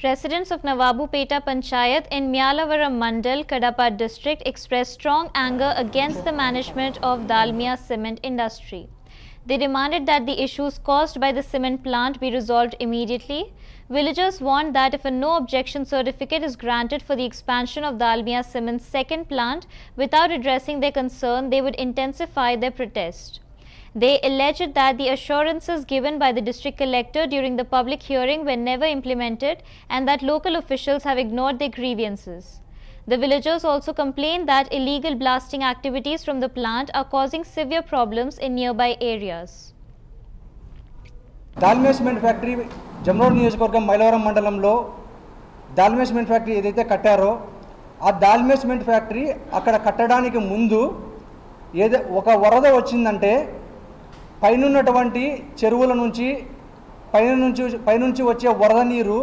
Residents of Nawabupeta Panchayat in Myalavaram Mandal, Kadapa district expressed strong anger against the management of Dalmia cement industry. They demanded that the issues caused by the cement plant be resolved immediately. Villagers warned that if a no objection certificate is granted for the expansion of Dalmia cement's second plant without addressing their concern, they would intensify their protest. They alleged that the assurances given by the district collector during the public hearing were never implemented and that local officials have ignored their grievances. The villagers also complained that illegal blasting activities from the plant are causing severe problems in nearby areas. Dalmia cement factory జమ్రోడ్ నియోజకవర్గం మైలవరం మండలంలో Dalmia cement factory ఏదైతే కట్టారో ఆ Dalmia cement factory అక్కడ కట్టడానికి ముందు ఒక వరద వచ్చిందంటే పైనున్నటువంటి చెరువుల నుంచి పైనుంచి వచ్చే వరద నీరు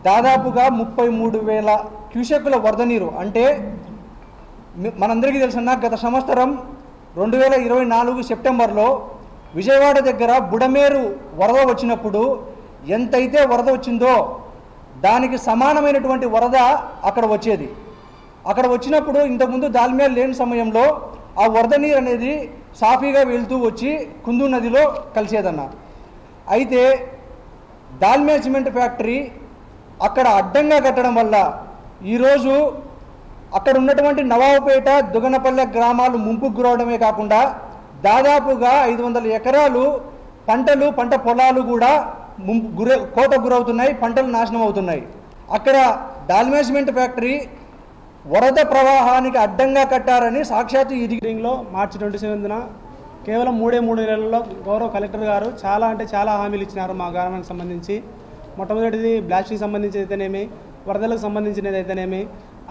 దాదాపుగా 33,000 క్యూసెక్కుల వరద నీరు అంటే మనందరికీ తెలుసన్నా గత సంవత్సరం 2024 సెప్టెంబర్లో విజయవాడ దగ్గర బుడమేరు వరద వచ్చినప్పుడు ఎంతైతే వరద వచ్చిందో దానికి సమానమైనటువంటి వరద అక్కడ వచ్చేది. అక్కడ వచ్చినప్పుడు ఇంతకుముందు దాల్మియా లేని సమయంలో ఆ వరద నీరు అనేది సాఫీగా వెళ్తూ వచ్చి కుందు నదిలో కలిసేదన్న. అయితే దాల్మియా సిమెంట్ ఫ్యాక్టరీ అక్కడ అడ్డంగా కట్టడం వల్ల ఈరోజు అక్కడ ఉన్నటువంటి నవాబుపేట దుగనపల్లె గ్రామాలు ముంపుకు గురవడమే కాకుండా దాదాపుగా 500 ఎకరాలు పంట పొలాలు కూడా కోతకు గురవుతున్నాయి, పంటలు నాశనం అవుతున్నాయి. అక్కడ దాల్మియా సిమెంట్ ఫ్యాక్టరీ వరద ప్రవాహానికి అడ్డంగా కట్టారని సాక్షాత్తు ఈ లో మార్చి 27న కేవలం 3 నెలల్లో గౌరవ కలెక్టర్ గారు చాలా హామీలు ఇచ్చినారు మా గ్రామానికి సంబంధించి. మొట్టమొదటిది బ్లాస్టింగ్ సంబంధించి అయితేనేమి, వరదలకు సంబంధించినది అయితేనేమి,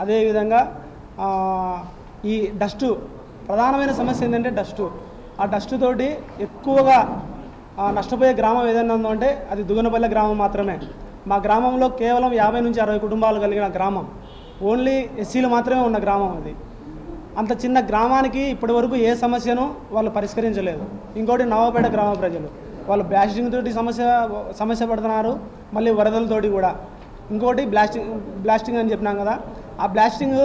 అదేవిధంగా ఈ డస్టు ప్రధానమైన సమస్య ఏంటంటే డస్టు. ఆ డస్టు తోటి ఎక్కువగా నష్టపోయే గ్రామం ఏదైనా ఉందో అంటే అది దుగనపల్లె గ్రామం మాత్రమే. మా గ్రామంలో కేవలం 50 నుంచి 60 కుటుంబాలు కలిగిన గ్రామం, ఓన్లీ ఎస్సీలు మాత్రమే ఉన్న గ్రామం అది. అంత చిన్న గ్రామానికి ఇప్పటి వరకు ఏ సమస్యను వాళ్ళు పరిష్కరించలేదు. ఇంకోటి నవాబుపేట గ్రామ ప్రజలు వాళ్ళు బ్లాస్టింగ్ తోటి సమస్య పడుతున్నారు, మళ్ళీ వరదలతోటి కూడా. ఇంకోటి బ్లాస్టింగ్ అని చెప్పినాం కదా, ఆ బ్లాస్టింగ్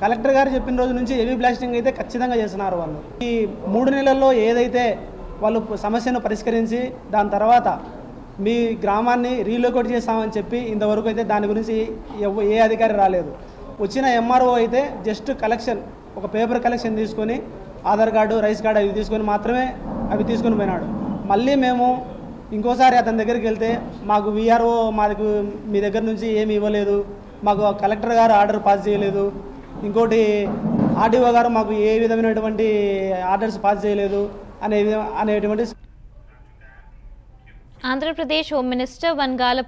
కలెక్టర్ గారు చెప్పిన రోజు నుంచి హెవీ బ్లాస్టింగ్ అయితే ఖచ్చితంగా చేస్తున్నారు వాళ్ళు. ఈ 3 నెలల్లో ఏదైతే వాళ్ళు సమస్యను పరిష్కరించి దాని తర్వాత మీ గ్రామాన్ని రీలొకేట్ చేస్తామని చెప్పి ఇంతవరకు అయితే దాని గురించి ఏ అధికారి రాలేదు. వచ్చిన ఎంఆర్ఓ అయితే జస్ట్ కలెక్షన్, ఒక పేపర్ కలెక్షన్ తీసుకొని ఆధార్ కార్డు, రైస్ కార్డు అవి తీసుకొని మాత్రమే అవి తీసుకొని పోయినాడు. మళ్ళీ మేము ఇంకోసారి అతని దగ్గరికి వెళ్తే మాకు విఆర్ఓ మీ దగ్గర నుంచి ఏమి ఇవ్వలేదు, మాకు కలెక్టర్ గారు ఆర్డర్ పాస్ చేయలేదు, ఇంకోటి ఆర్డీఓ గారు మాకు ఏ విధమైనటువంటి ఆర్డర్స్ పాస్ చేయలేదు అనేటువంటి. Andhra Pradesh Home Minister Vangala